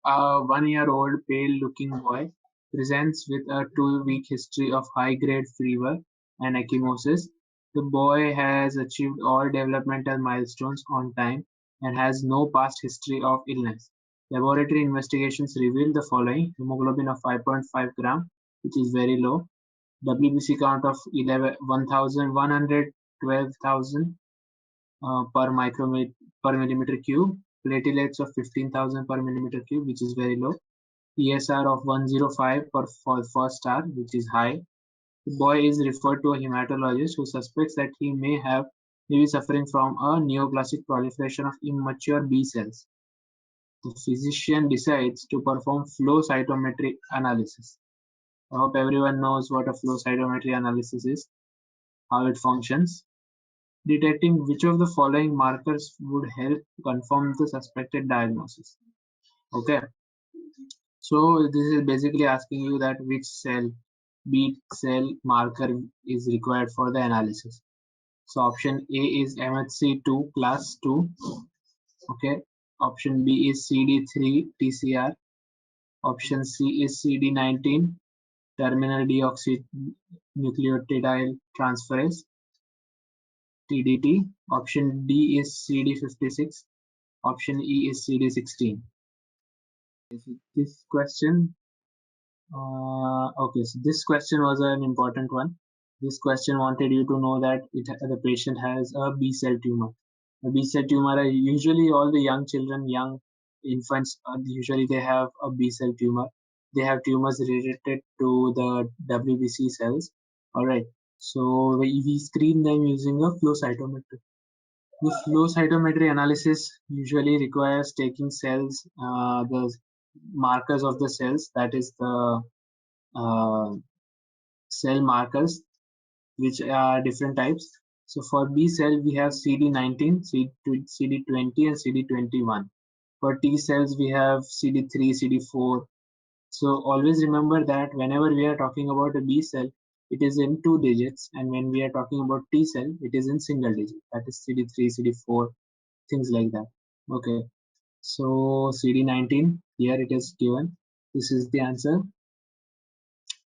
A 1-year-old pale-looking boy presents with a 2-week history of high-grade fever and ecchymosis. The boy has achieved all developmental milestones on time and has no past history of illness. Laboratory investigations reveal the following: hemoglobin of 5.5 gram, which is very low, WBC count of 112,000 per millimeter cube, platelets of 15,000 per millimeter cube, which is very low, ESR of 105 for first star, which is high. The boy is referred to a hematologist who suspects that he may be suffering from a neoplastic proliferation of immature B cells. The physician decides to perform flow cytometry analysis. I hope everyone knows what a flow cytometry analysis is, how it functions. Detecting which of the following markers would help confirm the suspected diagnosis. Okay, so this is basically asking you that which B cell marker is required for the analysis. So option A is MHC2 class 2. Okay, option B is CD3 TCR. Option C is CD19 terminal deoxynucleotide transferase, TDT. Option D is CD56. Option E is CD16. This question, okay, so this question was an important one. This question wanted you to know that the patient has a B cell tumor. A B cell tumor, usually all the young children, young infants, usually they have a B cell tumor. They have tumors related to the WBC cells. Alright, so we screen them using a flow cytometry. The flow cytometry analysis usually requires taking cells, the markers of the cells, that is the cell markers, which are different types. So for B cell, we have CD19, CD20, and CD21. For T cells, we have CD3, CD4. So always remember that whenever we are talking about a B cell, it is in 2 digits, and when we are talking about T cell, it is in single digit. That is CD3, CD4, things like that. Okay, so CD19, here it is given. This is the answer.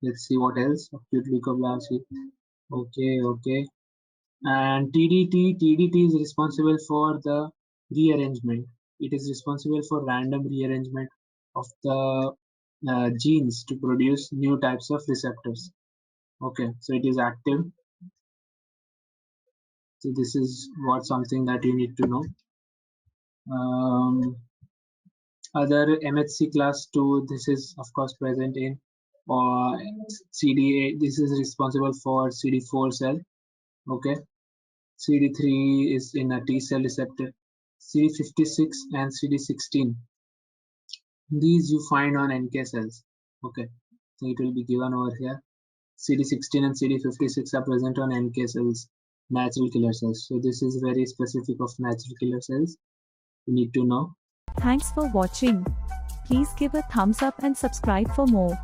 Let's see what else. Acute leukoblastoma. Okay. And TDT is responsible for the rearrangement. It is responsible for random rearrangement of the genes to produce new types of receptors. Okay, so it is active. So this is something that you need to know. Other MHC class 2, this is of course present in CD8. This is responsible for CD4 cell. Okay, CD3 is in a T cell receptor. CD56 and CD16, these you find on NK cells. Okay, so it will be given over here. CD16 and CD56 are present on NK cells, natural killer cells. So this is very specific of natural killer cells. You need to know. Thanks for watching. Please give a thumbs up and subscribe for more.